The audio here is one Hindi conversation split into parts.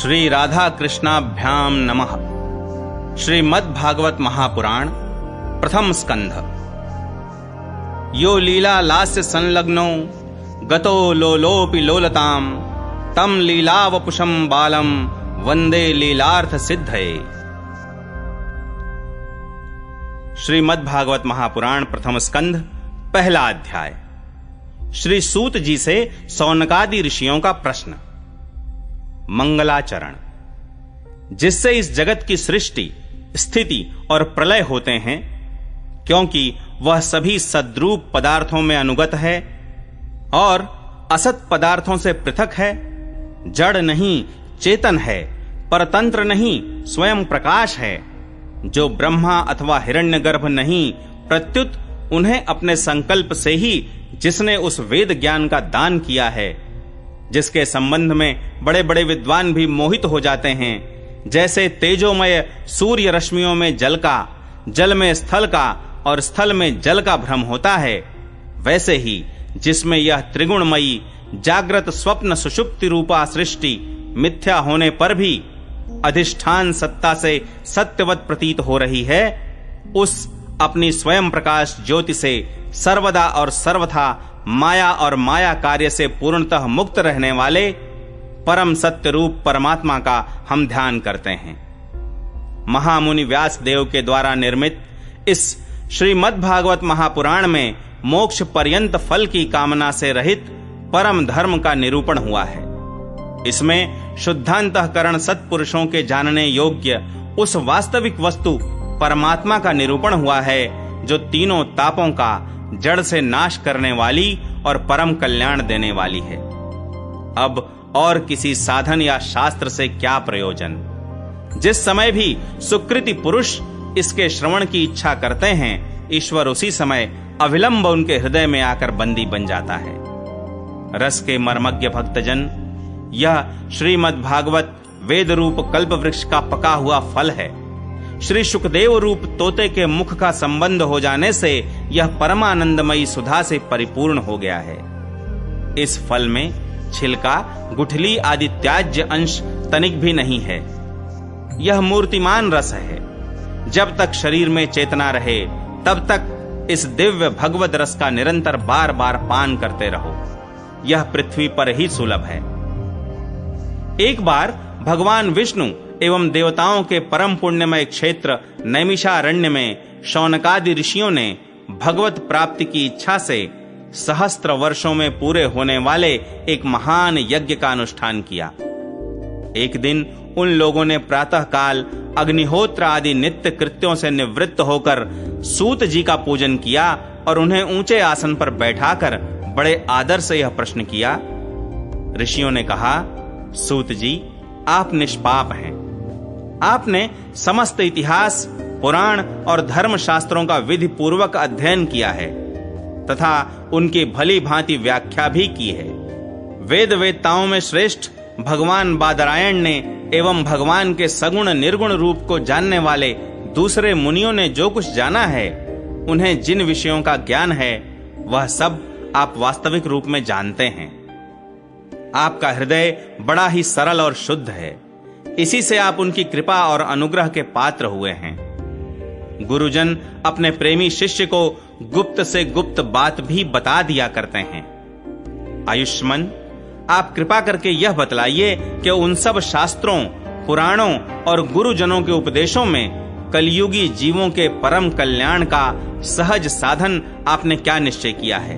श्री राधा कृष्णाभ्याम नमः। श्रीमद्भागवत महापुराण प्रथम स्कंध। यो लीला लास्य संलग्नो गतो लोलोपि लोलताम तम लीलावपुषम बालम वंदे लीलार्थ सिद्धये। श्रीमद्भागवत महापुराण प्रथम स्कंध पहला अध्याय। श्री सूत जी से सौनकादि ऋषियों का प्रश्न। मंगलाचरण। जिससे इस जगत की सृष्टि, स्थिति और प्रलय होते हैं, क्योंकि वह सभी सद्रूप पदार्थों में अनुगत है और असत पदार्थों से पृथक है, जड़ नहीं चेतन है, परतंत्र नहीं स्वयं प्रकाश है, जो ब्रह्मा अथवा हिरण्यगर्भ नहीं, प्रत्युत उन्हें अपने संकल्प से ही जिसने उस वेद ज्ञान का दान किया है, जिसके संबंध में बड़े बड़े विद्वान भी मोहित हो जाते हैं, जैसे तेजोमय सूर्य रश्मियों में जल का, जल में स्थल का और स्थल में जल का भ्रम होता है, वैसे ही जिसमें यह त्रिगुणमयी जागृत स्वप्न सुषुप्ति रूपा सृष्टि मिथ्या होने पर भी अधिष्ठान सत्ता से सत्यवत प्रतीत हो रही है, उस अपनी स्वयं प्रकाश ज्योति से सर्वदा और सर्वथा माया और माया कार्य से पूर्णतः मुक्त रहने वाले परम सत्य रूप परमात्मा का हम ध्यान करते हैं। महामुनि व्यास देव के द्वारा निर्मित इस श्रीमद्भागवत महापुराण में मोक्ष पर्यंत फल की कामना से रहित परम धर्म का निरूपण हुआ है। इसमें शुद्धांतःकरण सत्पुरुषों के जानने योग्य उस वास्तविक वस्तु परमात्मा का निरूपण हुआ है, जो तीनों तापों का जड़ से नाश करने वाली और परम कल्याण देने वाली है। अब और किसी साधन या शास्त्र से क्या प्रयोजन। जिस समय भी सुकृति पुरुष इसके श्रवण की इच्छा करते हैं, ईश्वर उसी समय अविलंब उनके हृदय में आकर बंदी बन जाता है। रस के मर्मज्ञ भक्तजन, यह श्रीमद्भागवत वेद रूप कल्प वृक्ष का पका हुआ फल है। श्री सुखदेव रूप तोते के मुख का संबंध हो जाने से यह परमानंदमयी सुधा से परिपूर्ण हो गया है। इस फल में छिलका, गुठली आदि त्याज्य अंश तनिक भी नहीं है। यह मूर्तिमान रस है। जब तक शरीर में चेतना रहे, तब तक इस दिव्य भगवद रस का निरंतर बार बार पान करते रहो। यह पृथ्वी पर ही सुलभ है। एक बार भगवान विष्णु एवं देवताओं के परम पुण्यमय क्षेत्र नैमिषारण्य में शौनकादि ऋषियों ने भगवत प्राप्ति की इच्छा से सहस्त्र वर्षों में पूरे होने वाले एक महान यज्ञ का अनुष्ठान किया। एक दिन उन लोगों ने प्रातः काल अग्निहोत्र आदि नित्य कृत्यों से निवृत्त होकर सूत जी का पूजन किया और उन्हें ऊंचे आसन पर बैठाकर बड़े आदर से यह प्रश्न किया। ऋषियों ने कहा, सूत जी, आप निष्पाप हैं। आपने समस्त इतिहास, पुराण और धर्म शास्त्रों का विधि पूर्वक अध्ययन किया है तथा उनकी भली भांति व्याख्या भी की है। वेद वेत्ताओं में श्रेष्ठ भगवान बादरायण ने एवं भगवान के सगुण निर्गुण रूप को जानने वाले दूसरे मुनियों ने जो कुछ जाना है, उन्हें जिन विषयों का ज्ञान है, वह सब आप वास्तविक रूप में जानते हैं। आपका हृदय बड़ा ही सरल और शुद्ध है। इसी से आप उनकी कृपा और अनुग्रह के पात्र हुए हैं। गुरुजन अपने प्रेमी शिष्य को गुप्त से गुप्त बात भी बता दिया करते हैं। आयुष्मान, आप कृपा करके यह बतलाइए कि उन सब शास्त्रों, पुराणों और गुरुजनों के उपदेशों में कलयुगी जीवों के परम कल्याण का सहज साधन आपने क्या निश्चय किया है।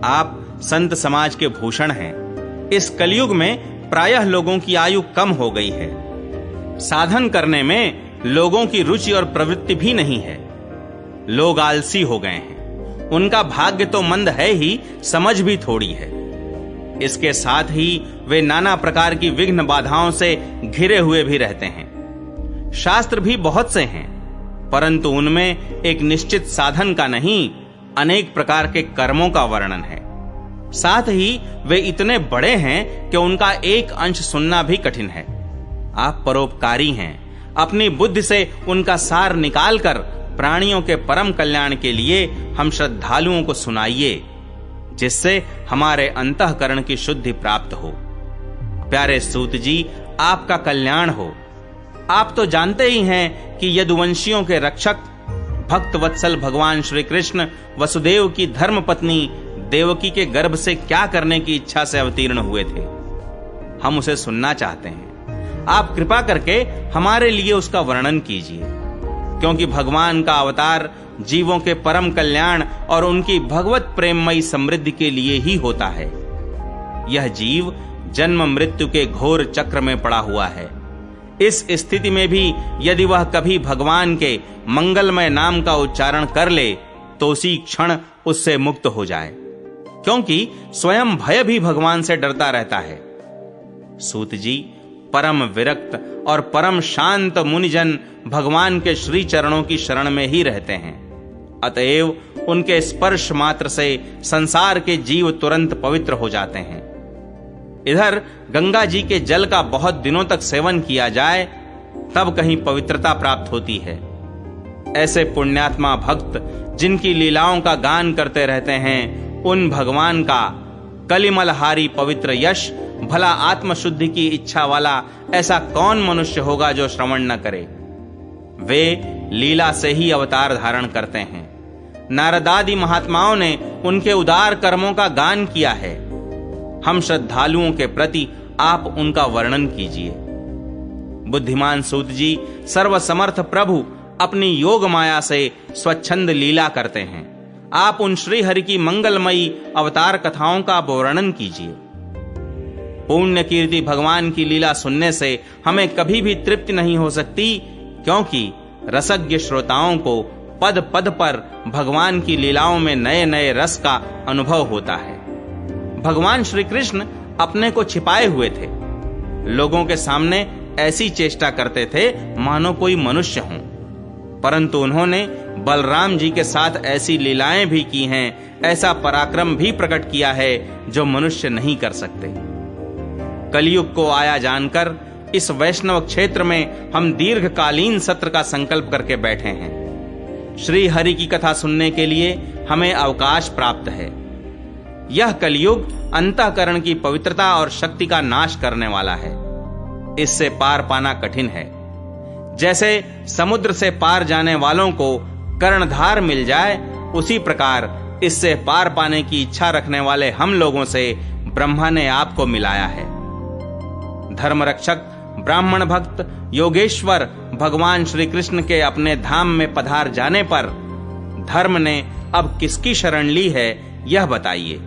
आप संत समाज के भूषण हैं। इस कलयुग में प्रायः लोगों की आयु कम हो गई है। साधन करने में लोगों की रुचि और प्रवृत्ति भी नहीं है। लोग आलसी हो गए हैं। उनका भाग्य तो मंद है ही, समझ भी थोड़ी है। इसके साथ ही वे नाना प्रकार की विघ्न बाधाओं से घिरे हुए भी रहते हैं। शास्त्र भी बहुत से हैं, परंतु उनमें एक निश्चित साधन का नहीं, अनेक प्रकार के कर्मों का वर्णन है। साथ ही वे इतने बड़े हैं कि उनका एक अंश सुनना भी कठिन है। आप परोपकारी हैं। अपनी बुद्धि से उनका सार निकालकर प्राणियों के परम कल्याण के लिए हम श्रद्धालुओं को सुनाइए, जिससे हमारे अंतःकरण की शुद्धि प्राप्त हो। प्यारे सूत जी, आपका कल्याण हो। आप तो जानते ही हैं कि यदुवंशियों के रक्षक भक्त वत्सल भगवान श्री कृष्ण वसुदेव की धर्म पत्नी देवकी के गर्भ से क्या करने की इच्छा से अवतीर्ण हुए थे। हम उसे सुनना चाहते हैं। आप कृपा करके हमारे लिए उसका वर्णन कीजिए, क्योंकि भगवान का अवतार जीवों के परम कल्याण और उनकी भगवत प्रेममयी समृद्धि के लिए ही होता है। यह जीव जन्म मृत्यु के घोर चक्र में पड़ा हुआ है। इस स्थिति में भी यदि वह कभी भगवान के मंगलमय नाम का उच्चारण कर ले तो उसी क्षण उससे मुक्त हो जाए, क्योंकि स्वयं भय भी भगवान से डरता रहता है। सूत जी, परम विरक्त और परम शांत मुनिजन भगवान के श्री चरणों की शरण में ही रहते हैं। अतएव उनके स्पर्श मात्र से संसार के जीव तुरंत पवित्र हो जाते हैं। इधर गंगा जी के जल का बहुत दिनों तक सेवन किया जाए तब कहीं पवित्रता प्राप्त होती है। ऐसे पुण्यात्मा भक्त जिनकी लीलाओं का गान करते रहते हैं, उन भगवान का कलिमलहारी पवित्र यश भला आत्मशुद्धि की इच्छा वाला ऐसा कौन मनुष्य होगा जो श्रवण न करे। वे लीला से ही अवतार धारण करते हैं। नारदादि महात्माओं ने उनके उदार कर्मों का गान किया है। हम श्रद्धालुओं के प्रति आप उनका वर्णन कीजिए। बुद्धिमान सूत जी, सर्वसमर्थ प्रभु अपनी योग माया से स्वच्छंद लीला करते हैं। आप उन श्री हरि की मंगलमयी अवतार कथाओं का वर्णन कीजिए। पुण्य कीर्ति भगवान की लीला सुनने से हमें कभी भी तृप्ति नहीं हो सकती, क्योंकि रसज्ञ श्रोताओं को पद पद पर भगवान की लीलाओं में नए नए रस का अनुभव होता है। भगवान श्री कृष्ण अपने को छिपाए हुए थे। लोगों के सामने ऐसी चेष्टा करते थे मानो कोई मनुष्य हों, परंतु उन्होंने बलराम जी के साथ ऐसी लीलाएं भी की हैं, ऐसा पराक्रम भी प्रकट किया है जो मनुष्य नहीं कर सकते। कलयुग को आया जानकर इस वैष्णव क्षेत्र में हम दीर्घकालीन सत्र का संकल्प करके बैठे हैं। श्री हरि की कथा सुनने के लिए हमें अवकाश प्राप्त है। यह कलयुग अंतःकरण की पवित्रता और शक्ति का नाश करने वाला है। इससे पार पाना कठिन है। जैसे समुद्र से पार जाने वालों को कर्णधार मिल जाए, उसी प्रकार इससे पार पाने की इच्छा रखने वाले हम लोगों से ब्रह्मा ने आपको मिलाया है। धर्मरक्षक ब्राह्मण भक्त योगेश्वर भगवान श्री कृष्ण के अपने धाम में पधार जाने पर धर्म ने अब किसकी शरण ली है, यह बताइए।